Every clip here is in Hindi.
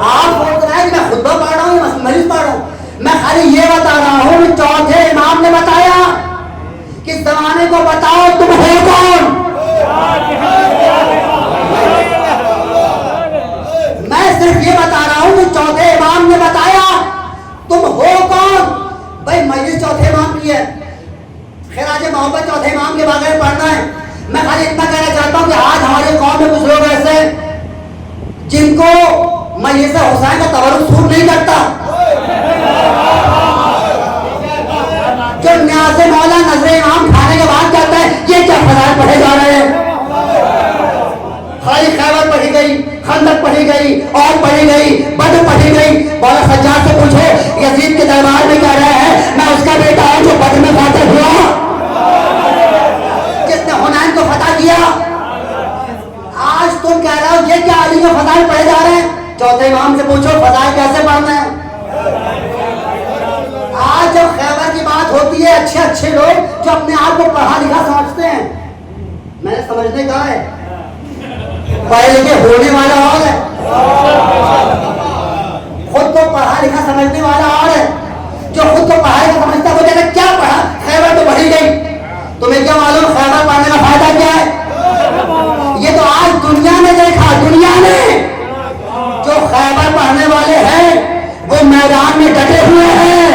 आप सोच रहे हैं कि मैं खुतबा पढ़ रहा हूँ या मजलिस पढ़ रहा हूँ। मैं खाली ये बता रहा हूँ कि चौथे इमाम ने बताया कि जमाने को बताओ तुम हो कौन। मैं सिर्फ ये बता रहा हूँ कि चौथे इमाम ने बताया तुम हो कौन। भाई मजलिस चौथे इमाम की है, खैराज मोहब्बत चौथे इमाम के बगैर पढ़ना है। मैं खाली इतना कहना चाहता हूँ कि आज हमारे कौम में कुछ लोग ऐसे जिनको मजलिस हुसैन का तवरुक सूट नहीं करता, जो न्याज़े मौला नजरे इमाम खाने के बाद कहता है ये क्या फजाइल पढ़े जा रहे हैं। खाली खैबर पढ़ी गई, खंदक पढ़ी गई, और पढ़ी गई, बद्र पढ़ी गई। मौला सज्जाद से पूछो यजीद के दरबार में कह रहे हैं मैं उसका बेटा हूं जो बद्र में फातिह हुआ, जिसने हुनैन को फतह किया। आज तुम कह रहे हो ये क्या अली के फजाइल पढ़े जा रहे हैं। चौथे इमाम से पूछो फजाइल कैसे पढ़ना है। आज जब खैबर की बात होती है, अच्छे अच्छे लोग जो अपने आप को पढ़ा लिखा समझते हैं, मैंने समझने कहा है पढ़े लिखे होने वाला और है, खुद को पढ़ा लिखा समझने वाला और है। जो खुद को पढ़ा लिखा समझता है वो कहता क्या पढ़ा, खैबर तो पढ़ी गई। तुम्हें क्या मालूम खैबर पढ़ने का फायदा क्या है। ये तो आज दुनिया ने देखा, दुनिया ने जो खैबर पढ़ने वाले हैं वो मैदान में डटे हुए हैं।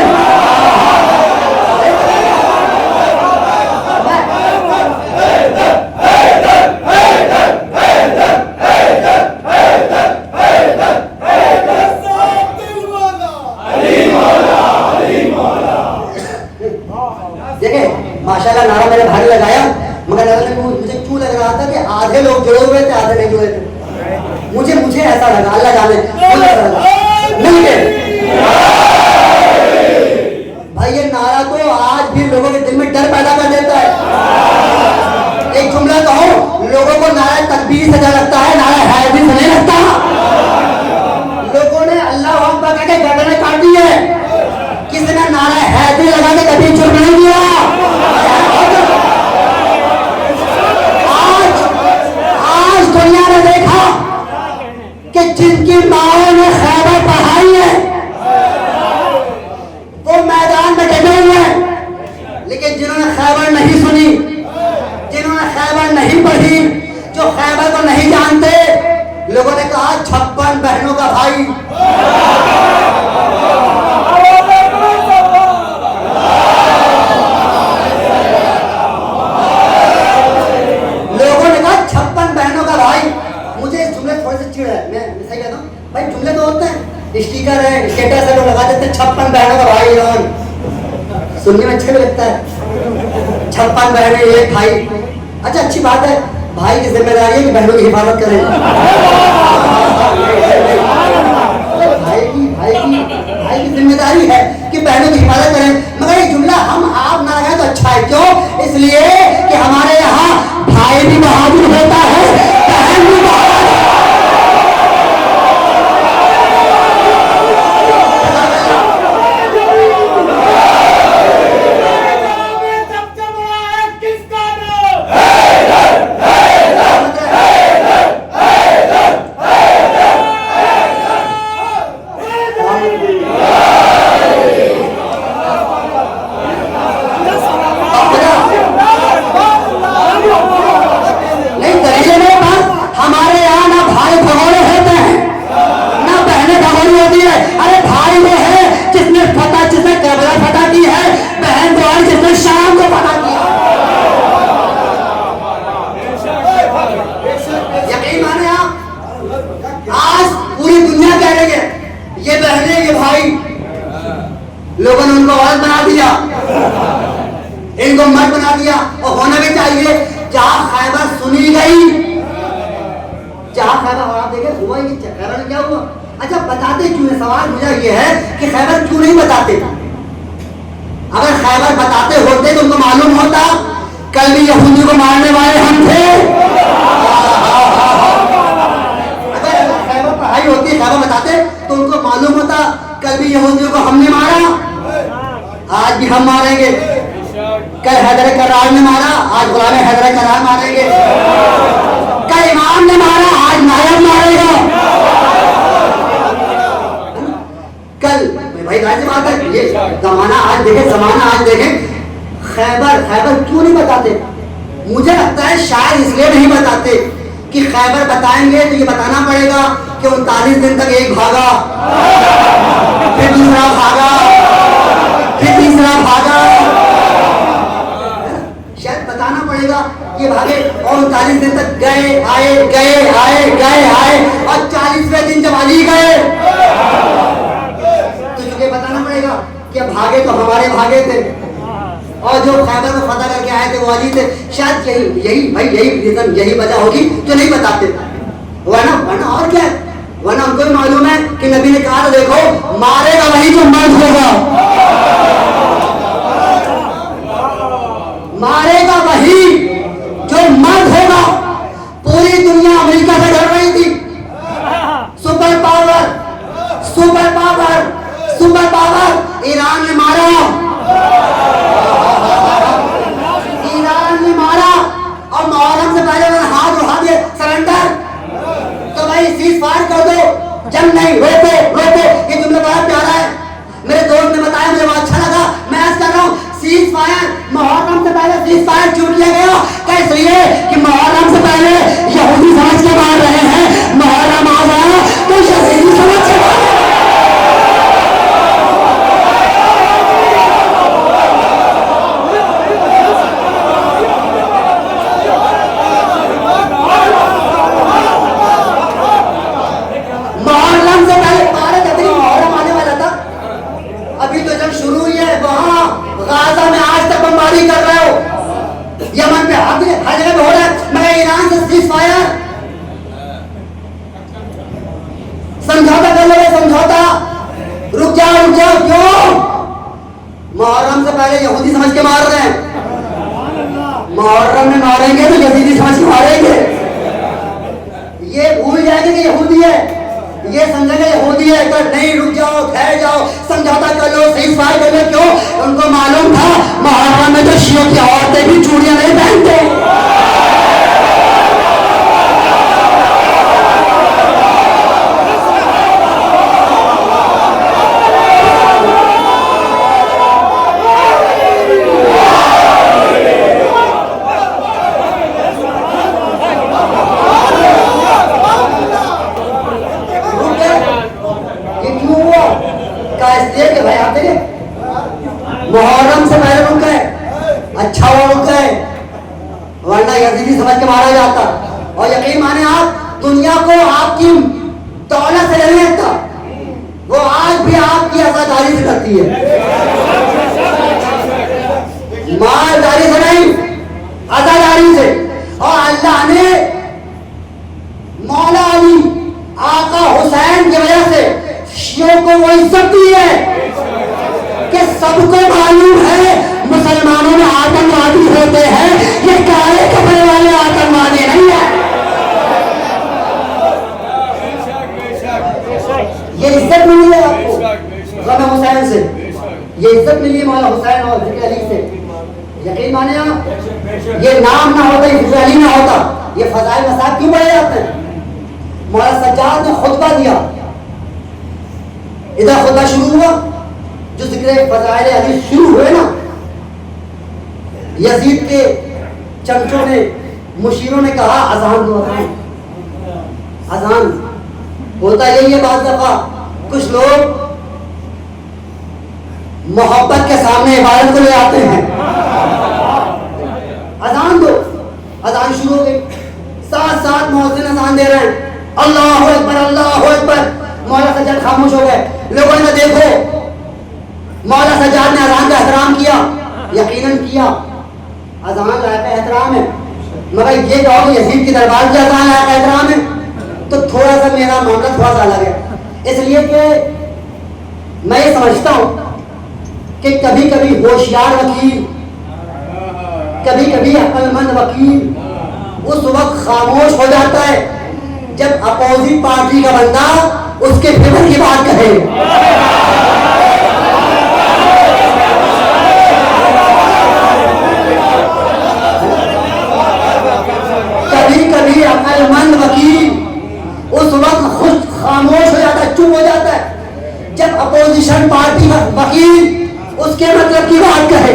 माशाल्लाह नारा मेरे भाई लगाया, मगर मुझे क्यों लग रहा था कि आधे लोग जुड़े हुए थे आधे नहीं जुड़े थे। मुझे ऐसा लगा, अल्लाह जाने मिल गए। भाई ये नारा तो आज भी लोगों के दिल में डर पैदा कर देता है। एक जुमला कहूं, लोगों को नारा तकबीर से डर लगता है, नारा हैदरी से नहीं लगता। लोगों ने अल्लाह अकबर कह के गर्दनें काट दी है, किसी ने नारा हैदरी लगा के कभी जुर्म नहीं किया। आज दुनिया ने देखा कि जिनकी माओं ने खैबर पढ़ाई है वो मैदान में डटे हुए हैं, लेकिन जिन्होंने खैबर नहीं सुनी, जिन्होंने खैबर नहीं पढ़ी, जो खैबर को नहीं जानते, लोगों ने कहा 56 बहनों का भाई। लोगों ने कहा 56 बहनों का भाई। मुझे इस जुमले थोड़े से चिढ़ है, मैं सही कहता हूँ भाई, जुमले तो होते हैं, स्टिकर है, स्टेटस है, लोग लगा देते हैं 56 बहनों का भाई। और सुनने में अच्छा भी लगता है 56 बहनें एक भाई। अच्छा अच्छी बात है, भाई की जिम्मेदारी है कि बहनों की हिफाजत करें। भाई की जिम्मेदारी है कि बहनों की हिफाजत करें। मगर ये जुमला हम आप ना लगाए तो अच्छा है। क्यों? इसलिए कि हमारे यहाँ भाई भी बहादुर होता है, बहन भी बहादुर। लोगों ने उनको औरत बना दिया, इनको मर्द बना दिया। और होना भी चाहिए, जहां खैबर सुनी गई, जहां खैबर और आप देखे हुआ ही खैबर में क्या हुआ। अच्छा बताते क्यों है, सवाल मुझे ये है कि खैबर क्यों नहीं बताते। अगर खैबर बताते होते तो उनको मालूम होता कल भी यहूदी को मारने वाले हम थे। अगर खैबर पढ़ाई होती, खैबर बताते तो उनको मालूम होता कल भी यहूदियों को हमने मारा, आज भी हम मारेंगे। कल हैदर करार ने मारा, आज गुलाम हैदर करार मारेंगे। कल इमाम ने मारा, आज नायब मारेगा। ये जमाना आज देखें, जमाना आज देखें। खैबर खैबर क्यों नहीं बताते? मुझे लगता है शायद इसलिए नहीं बताते कि खैबर बताएंगे तो ये बताना पड़ेगा कि 39 दिन तक एक भागा, फिर दूसरा भागा, फिर तीसरा भागा। शायद बताना पड़ेगा कि भागे और 39 दिन तक गए आए गए आए गए आए और 40वें दिन जब अली गए तो चूंकि बताना पड़ेगा कि भागे तो हमारे भागे थे और जो खैबर को फतह करके आए थे वो अली थे। शायद यही यही भाई यही रीजन, यही वजह होगी जो नहीं बताते। वरना वरना और क्या है? वरना उनको भी मालूम है कि नबी ने कहा, तो देखो मारेगा वही जो मर्द होगा, मारेगा वही जो मर्द होगा। पूरी दुनिया अमेरिका से डर रही थी। Super power, super power, super power Iran ने मारा, ईरान ने मारा और मुहर्रम से पहले उन्होंने हाथ उठा दिए, सरेंडर। तो भाई सीज फायर कर दो, जंग नहीं, रोको रोको। ये जुमला बड़ा प्यारा है, मेरे दोस्त ने बताया, मुझे बहुत अच्छा लगा। मैं आज कर रहा हूँ सीज फायर। मुहर्रम से पहले सीज फायर क्यों किया गया? कैसे? ये कि मुहर्रम से पहले यहूदी समझ के मार रहे हैं, मुहर्रम आ गया तो यहूदी समझ के मार। समझौता कर लो, समझौता। रुक जाओ रुक जाओ। क्यों? मुहर्रम से पहले यहूदी समझ के मार रहे हैं, मुहर्रम में मारेंगे तो यजीदी समझ के मारेंगे। ये भूल जाएंगे कि यहूदी है, ये समझेंगे यहूदी है। तो नहीं, रुक जाओ, ठहर जाओ, समझौता कर लो, सीज फायर कर लो। क्यों? उनको मालूम था मुहर्रम में तो शियों की औरतें भी चूड़ियां नहीं पहनते। मुहर्रम से पहले रुक गए, अच्छा वो रुक गए, वरना यजीदी समझ के मारा जाता। और यकीन माने आप, दुनिया को आपकी दौलत से नहीं लगता, वो आज भी आपकी आजादारी से करती है, मालदारी से नहीं, आजादारी से। और अल्लाह ने मौला अली आका हुसैन की वजह से शियों को वो इज्जत दी है कि सबको मालूम है मुसलमानों में आतंकवादी होते हैं, ये काले कपड़े वाले आतंकवादी नहीं है। ये इज्जत मिली है आपको गम हुसैन से, ये इज्जत मिली है मौला हुसैन और जिक्र अली से। यकीन माने आप, ये नाम ना होता, ये जिक्र अली ना होता, ये फजाइल मसाब क्यों पढ़े जाते हैं? मौला सज्जाद ने खुतबा दिया, इधर खुतबा शुरू हुआ, जो जिक्र फजाइल अली शुरू हुए ना, यजीद के चमचों ने, मुशीरों ने कहा अजान दो, अजान। होता यही है, बात दफा कुछ लोग मोहब्बत के सामने इबादत को ले आते हैं, अजान दो। अजान शुरू हो गई, साथ साथ मुअज्जिन अजान दे रहे हैं, अल्लाहु अकबर अल्लाहु अकबर। मौला सज्जाद खामोश हो गए। लोगों ने देखो, मौला सज्जाद ने अजान का एहतराम किया, यकीनन किया, अजान लायक एहतराम है, मगर ये कहो यजीद की दरबार की अजान लायक एहतराम है, तो थोड़ा सा मेरा मामला थोड़ा सा अलग है। इसलिए कि मैं ये समझता हूं कि कभी कभी होशियार वकील, कभी कभी अक्लमंद वकील उस वक्त खामोश हो जाता है जब अपोजिट पार्टी का बंदा उसके फेवर की बात कहे। कभी कभी अक्लमंद वकील उस वक्त खुद खामोश हो जाता है, चुप हो जाता है जब अपोजिशन पार्टी वकील उसके मतलब की बात कहे,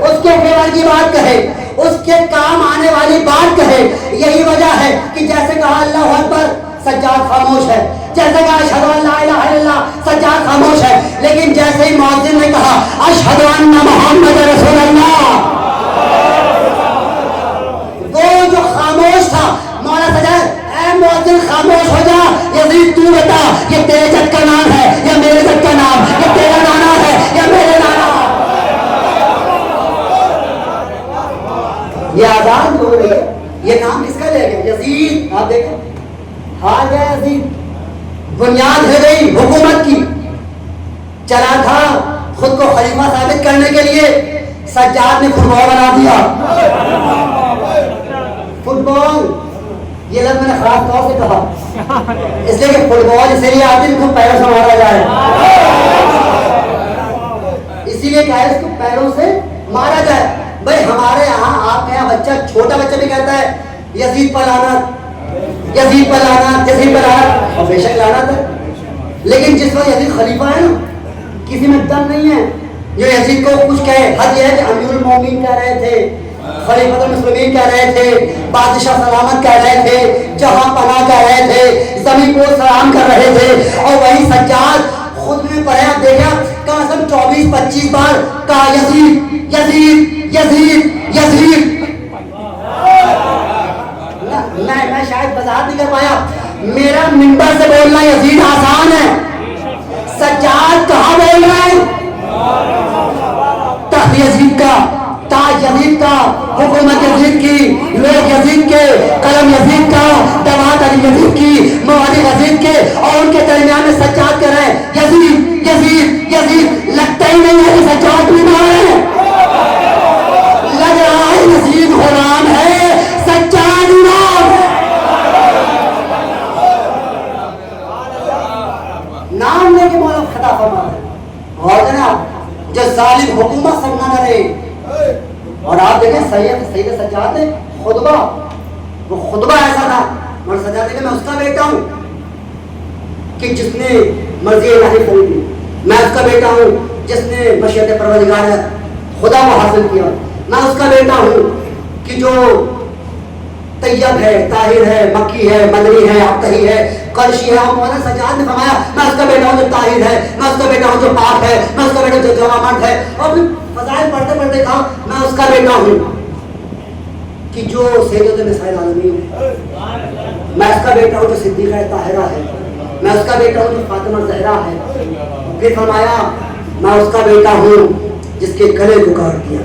उसके फेवर की बात कहे, उसके काम आने वाली बात कहे। यही वजह है कि जैसे कहा अल्लाह अकबर, सज्जाद खामोश है, जैसे कहा अशहदु अन ला इलाहा इल्लल्लाह, सज्जाद खामोश है। लेकिन जैसे ही मुअज्जिन ने कहा अशहदु अन्ना मुहम्मद रसूलुल्लाह, वो जो खामोश था, मौला सज्जाद ऐ मुअज्जिन खामोश हो जा, यजीद तू बता ये तेरे जद का नाम है या मेरे जद का नाम, ये तेरा नाना है या मेरे नाना। ये आजाद हो गए, ये नाम किसका ले गया? यजीद। आप देखें हार गया यजीद, बुनियाद है गई हुकूमत की। चला था खुद को खलीफा साबित करने के लिए, सज्जाद ने फुटबॉल बना दिया। फुटबॉल ये लफ्ज़ मैंने खास तौर से कहा इसलिए कि फुटबॉल इसलिए आती है इसको पैरों से मारा जाए, इसीलिए क्या है इसको पैरों से मारा जाए। भाई हमारे यहाँ आपके यहाँ बच्चा, छोटा बच्चा भी कहता है यजीद पर लानत, यजीद पर लानत, यजीद पर लानत, और बेशक लानत है। लेकिन जिस वक्त यजीद खलीफा है ना, किसी में दम नहीं है जो यजीद को कुछ कहे। हद यह है कि अमीरुल मोमिनीन कह रहे थे, खलीफतुल मुस्लिमीन कह रहे थे, बादशाह सलामत कह रहे थे, जहां पनाह कह रहे थे, ज़मीन को सलाम कर रहे थे। और वही सज्जाद खुद में पढ़े, आप देखा कम से कम 24-25 बार कहा यजीद यजीद यजीद यजीद। मैं शायद वजाहत नहीं कर पाया, मेरा मिंबर से बोलना यजीद आसान है, सज्जाद कहाँ बोल रहा है? तख्त यजीद का, ताज यजीद का, हुकूमत यजीद की, लोग यजीद के, कलम यजीद का, दवात अली यजीद की, मवादी यजीद के, और उनके दरमियान में सज्जाद कर रहे हैं यजीद यजीद यजीद। लगता ही नहीं है कि सज्जाद बीमार है, लग रहा है यजीद गुलाम है, सज्जाद इमाम। नाम लेके मौला खता फरमा है और जनाब जो जालिम हुकूमत सब ना करे। और आप देखें सैयद सज्जाद ने खुतबा, वो खुतबा ऐसा था, मौला सज्जाद ने मैं उसका बेटा हूँ कि जिसने मर्जी इलाही खरीदी, मैं उसका बेटा हूँ जिसने मशीयत परवरदिगार खुदा को हासिल किया, मैं उसका बेटा हूँ कि जो तैयब है, ताहिर है, मक्की है, मदनी है, अब्तही है, करशी है। और मौलाना सज्जाद ने फरमाया मैं उसका बेटा हूँ जो ताहिर है, मैं उसका बेटा हूँ जो पाक है, मैं उसका बेटा जो जवामर्द है। और फिर फज़ाइल पढ़ते पढ़ते कहा मैं उसका बेटा हूँ कि जो सैयद निसाइल आलमीन है, मैं उसका बेटा हूँ जो सिद्दीक़ा ताहिरा है, मैं उसका बेटा हूँ जो फातिमा ज़हरा है। फिर फरमाया मैं उसका बेटा हूँ जिसके गले को काट दिया।